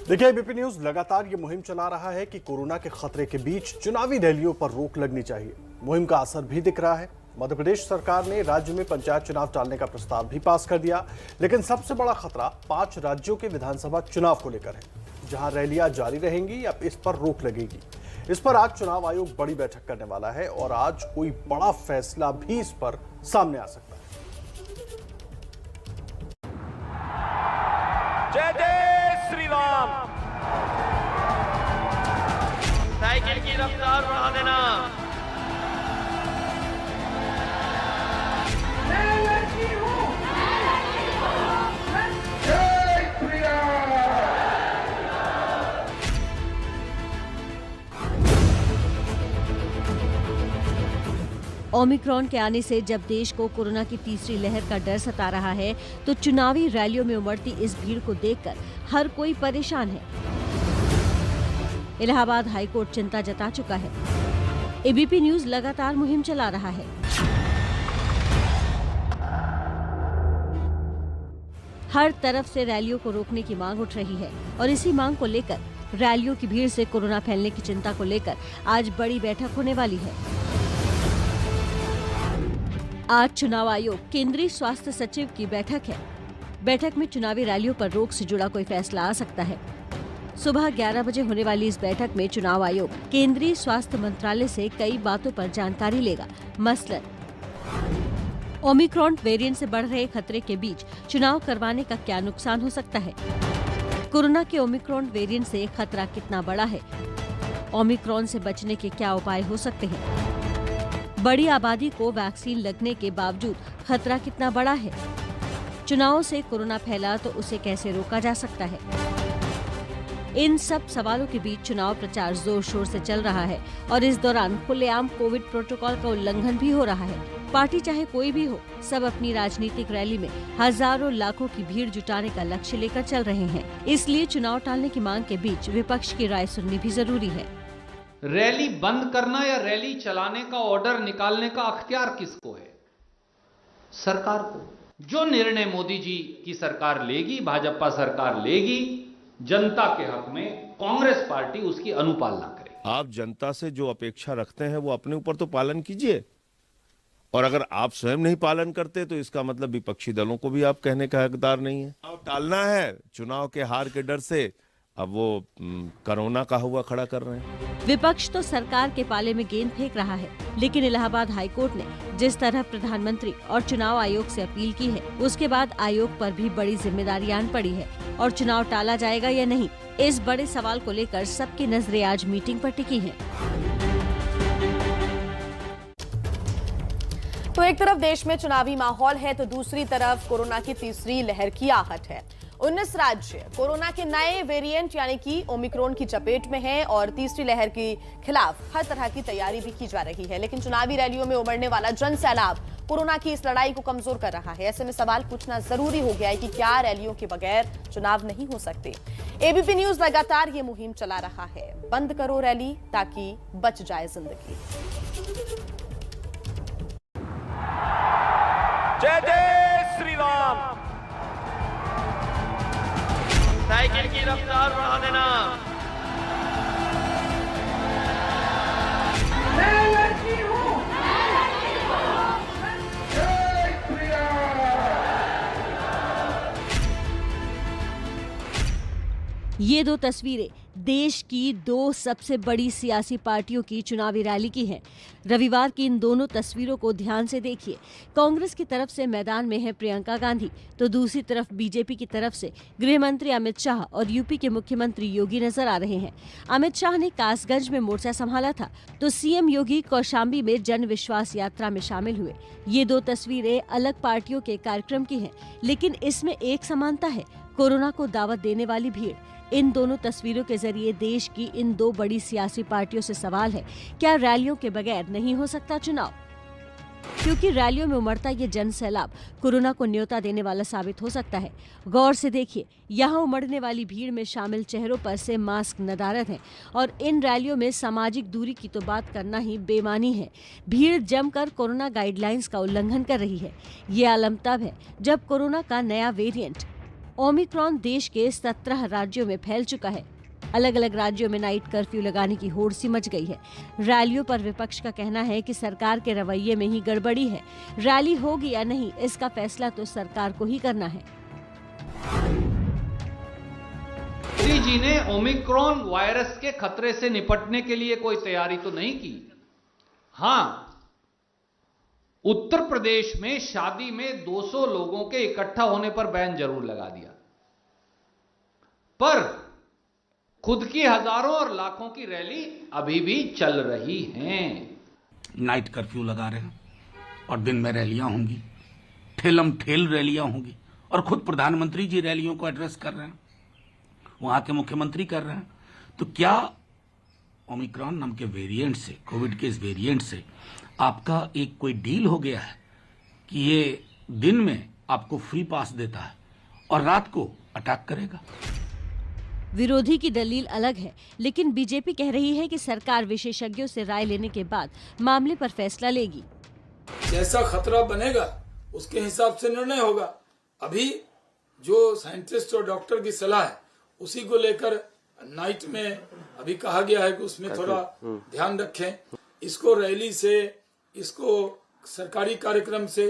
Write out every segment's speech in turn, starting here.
देखिए, ABP news लगातार ये मुहिम चला रहा है कि कोरोना के खतरे के बीच चुनावी रैलियों पर रोक लगनी चाहिए। मुहिम का असर भी दिख रहा है। मध्य प्रदेश सरकार ने राज्य में पंचायत चुनाव टालने का प्रस्ताव भी पास कर दिया, लेकिन सबसे बड़ा खतरा 5 राज्यों के विधानसभा चुनाव को लेकर है, जहां रैलियां जारी रहेंगी या इस पर रोक लगेगी। इस पर आज चुनाव आयोग बड़ी बैठक करने वाला है और आज कोई बड़ा फैसला भी इस पर सामने आ सकता है। जय जय श्री राम। साइकिल की रफ्तार बढ़ा देना। ओमिक्रॉन के आने से जब देश को कोरोना की तीसरी लहर का डर सता रहा है, तो चुनावी रैलियों में उमड़ती इस भीड़ को देखकर हर कोई परेशान है। इलाहाबाद हाईकोर्ट चिंता जता चुका है। एबीपी न्यूज लगातार मुहिम चला रहा है। हर तरफ से रैलियों को रोकने की मांग उठ रही है और इसी मांग को लेकर रैलियों की भीड़ से कोरोना फैलने की चिंता को लेकर आज बड़ी बैठक होने वाली है। आज चुनाव आयोग केंद्रीय स्वास्थ्य सचिव की बैठक है। बैठक में चुनावी रैलियों पर रोक से जुड़ा कोई फैसला आ सकता है। सुबह 11 बजे होने वाली इस बैठक में चुनाव आयोग केंद्रीय स्वास्थ्य मंत्रालय से कई बातों पर जानकारी लेगा। मसलन ओमिक्रॉन वेरिएंट से बढ़ रहे खतरे के बीच चुनाव करवाने का क्या नुकसान हो सकता है, कोरोना के ओमिक्रॉन वेरिएंट से खतरा कितना बड़ा है, ओमिक्रॉन से बचने के क्या उपाय हो सकते हैं, बड़ी आबादी को वैक्सीन लगने के बावजूद खतरा कितना बड़ा है, चुनावों से कोरोना फैला तो उसे कैसे रोका जा सकता है। इन सब सवालों के बीच चुनाव प्रचार जोर शोर से चल रहा है और इस दौरान खुलेआम कोविड प्रोटोकॉल का उल्लंघन भी हो रहा है। पार्टी चाहे कोई भी हो, सब अपनी राजनीतिक रैली में हजारों लाखों की भीड़ जुटाने का लक्ष्य लेकर चल रहे हैं। इसलिए चुनाव टालने की मांग के बीच विपक्ष की राय सुननी भी जरूरी है। रैली बंद करना या रैली चलाने का ऑर्डर निकालने का अख्तियार किसको है? सरकार को। जो निर्णय मोदी जी की सरकार लेगी, भाजपा सरकार लेगी, जनता के हक में कांग्रेस पार्टी उसकी अनुपालना करेगी। आप जनता से जो अपेक्षा रखते हैं वो अपने ऊपर तो पालन कीजिए, और अगर आप स्वयं नहीं पालन करते तो इसका मतलब विपक्षी दलों को भी आप कहने का हकदार नहीं है। टालना है चुनाव के हार के डर से, अब वो कोरोना का हुआ खड़ा कर रहे हैं। विपक्ष तो सरकार के पाले में गेंद फेंक रहा है, लेकिन इलाहाबाद हाईकोर्ट ने जिस तरह प्रधानमंत्री और चुनाव आयोग से अपील की है, उसके बाद आयोग पर भी बड़ी जिम्मेदारी आन पड़ी है और चुनाव टाला जाएगा या नहीं, इस बड़े सवाल को लेकर सबकी नजरें आज मीटिंग पर टिकी हैं। तो एक तरफ देश में चुनावी माहौल है तो दूसरी तरफ कोरोना की तीसरी लहर की आहट है। 19 राज्य कोरोना के नए वेरिएंट यानी कि ओमिक्रॉन की चपेट में हैं और तीसरी लहर के खिलाफ हर तरह की तैयारी भी की जा रही है। लेकिन चुनावी रैलियों में उमड़ने वाला जन सैलाब कोरोना की इस लड़ाई को कमजोर कर रहा है। ऐसे में सवाल पूछना जरूरी हो गया है कि क्या रैलियों के बगैर चुनाव नहीं हो सकते। एबीपी न्यूज लगातार ये मुहिम चला रहा है, बंद करो रैली ताकि बच जाए जिंदगी। जय जय श्री राम। साइकिल की रफ्तार बढ़ा देना। ये दो तस्वीरें देश की दो सबसे बड़ी सियासी पार्टियों की चुनावी रैली की हैं। रविवार की इन दोनों तस्वीरों को ध्यान से देखिए। कांग्रेस की तरफ से मैदान में है प्रियंका गांधी, तो दूसरी तरफ बीजेपी की तरफ से गृह मंत्री अमित शाह और यूपी के मुख्यमंत्री योगी नजर आ रहे हैं। अमित शाह ने कासगंज में मोर्चा संभाला था, तो सीएम योगी कौशाम्बी में जन विश्वास यात्रा में शामिल हुए। ये दो तस्वीरें अलग पार्टियों के कार्यक्रम की हैं, लेकिन इसमें एक समानता है, कोरोना को दावत देने वाली भीड़। इन दोनों तस्वीरों के जरिए देश की इन दो बड़ी सियासी पार्टियों से सवाल है, क्या रैलियों के बगैर नहीं हो सकता चुनाव? क्योंकि रैलियों में उमड़ता ये जन सैलाब कोरोना को न्योता देने वाला साबित हो सकता है। गौर से देखिए, यहाँ उमड़ने वाली भीड़ में शामिल चेहरों पर से मास्क नदारद हैं और इन रैलियों में सामाजिक दूरी की तो बात करना ही बेमानी है। भीड़ जमकर कोरोना गाइडलाइंस का उल्लंघन कर रही है। ये आलम तब है जब कोरोना का नया वेरिएंट ओमिक्रॉन देश के 17 राज्यों में फैल चुका है। अलग अलग राज्यों में नाइट कर्फ्यू लगाने की होड़ सी मच गई है। रैलियों पर विपक्ष का कहना है कि सरकार के रवैये में ही गड़बड़ी है। रैली होगी या नहीं, इसका फैसला तो सरकार को ही करना है। मोदी जी ने ओमिक्रॉन वायरस के खतरे से निपटने के लिए कोई तैयारी तो नहीं की। हां, उत्तर प्रदेश में शादी में 200 लोगों के इकट्ठा होने पर बैन जरूर लगा दिया, पर खुद की हजारों और लाखों की रैली अभी भी चल रही हैं। नाइट कर्फ्यू लगा रहे हैं और दिन में रैलियां होंगी, ठेलम ठेल रैलियां होंगी, और खुद प्रधानमंत्री जी रैलियों को एड्रेस कर रहे हैं, वहां के मुख्यमंत्री कर रहे हैं। तो क्या ओमिक्रॉन नाम के वेरिएंट से, कोविड के इस वेरिएंट से आपका एक कोई डील हो गया है कि ये दिन में आपको फ्री पास देता है और रात को अटैक करेगा? विरोधी की दलील अलग है, लेकिन बीजेपी कह रही है कि सरकार विशेषज्ञों से राय लेने के बाद मामले पर फैसला लेगी। जैसा खतरा बनेगा उसके हिसाब से निर्णय होगा। अभी जो साइंटिस्ट और डॉक्टर की सलाह है उसी को लेकर नाइट में अभी कहा गया है कि उसमें थोड़ा ध्यान रखें। इसको रैली से, इसको सरकारी कार्यक्रम से,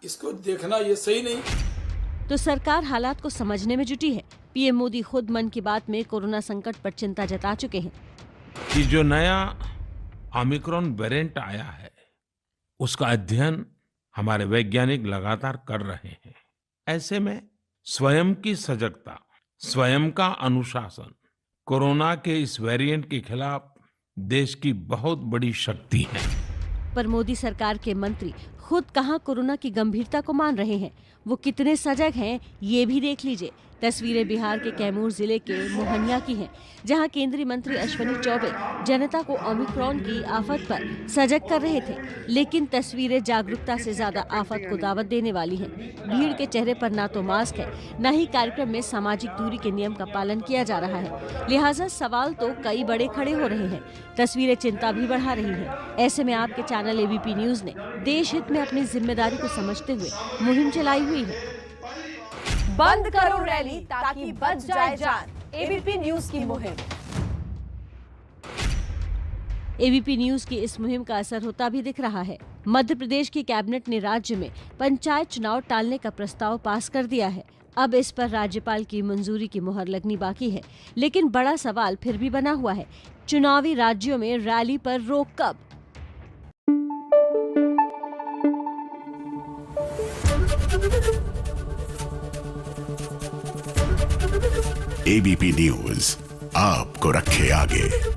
इसको देखना ये सही नहीं। तो सरकार हालात को समझने में जुटी है। पीएम मोदी खुद मन की बात में कोरोना संकट पर चिंता जता चुके हैं। कि जो नया ओमिक्रॉन वेरिएंट आया है उसका अध्ययन हमारे वैज्ञानिक लगातार कर रहे हैं। ऐसे में स्वयं की सजगता, स्वयं का अनुशासन कोरोना के इस वेरिएंट के खिलाफ देश की बहुत बड़ी शक्ति है। पर मोदी सरकार के मंत्री खुद कहां कोरोना की गंभीरता को मान रहे हैं, वो कितने सजग हैं, ये भी देख लीजिए। तस्वीरें बिहार के कैमूर जिले के मोहनिया की हैं, जहां केंद्रीय मंत्री अश्विनी चौबे जनता को ओमिक्रॉन की आफत पर सजग कर रहे थे। लेकिन तस्वीरें जागरूकता से ज्यादा आफत को दावत देने वाली हैं। भीड़ के चेहरे पर ना तो मास्क है, न ही कार्यक्रम में सामाजिक दूरी के नियम का पालन किया जा रहा है। लिहाजा सवाल तो कई बड़े खड़े हो रहे हैं। तस्वीरें चिंता भी बढ़ा रही हैं। ऐसे में आपके चैनल एबीपी न्यूज ने देश हित में अपनी जिम्मेदारी को समझते हुए मुहिम चलाई हुई है। बंद करो रैली ताकि बच जाए जान, एबीपी न्यूज की मुहिम। एबीपी न्यूज की इस मुहिम का असर होता भी दिख रहा है। मध्य प्रदेश की कैबिनेट ने राज्य में पंचायत चुनाव टालने का प्रस्ताव पास कर दिया है। अब इस पर राज्यपाल की मंजूरी की मुहर लगनी बाकी है। लेकिन बड़ा सवाल फिर भी बना हुआ है, चुनावी राज्यों में रैली पर रोक कब? एबीपी न्यूज आपको रखे आगे।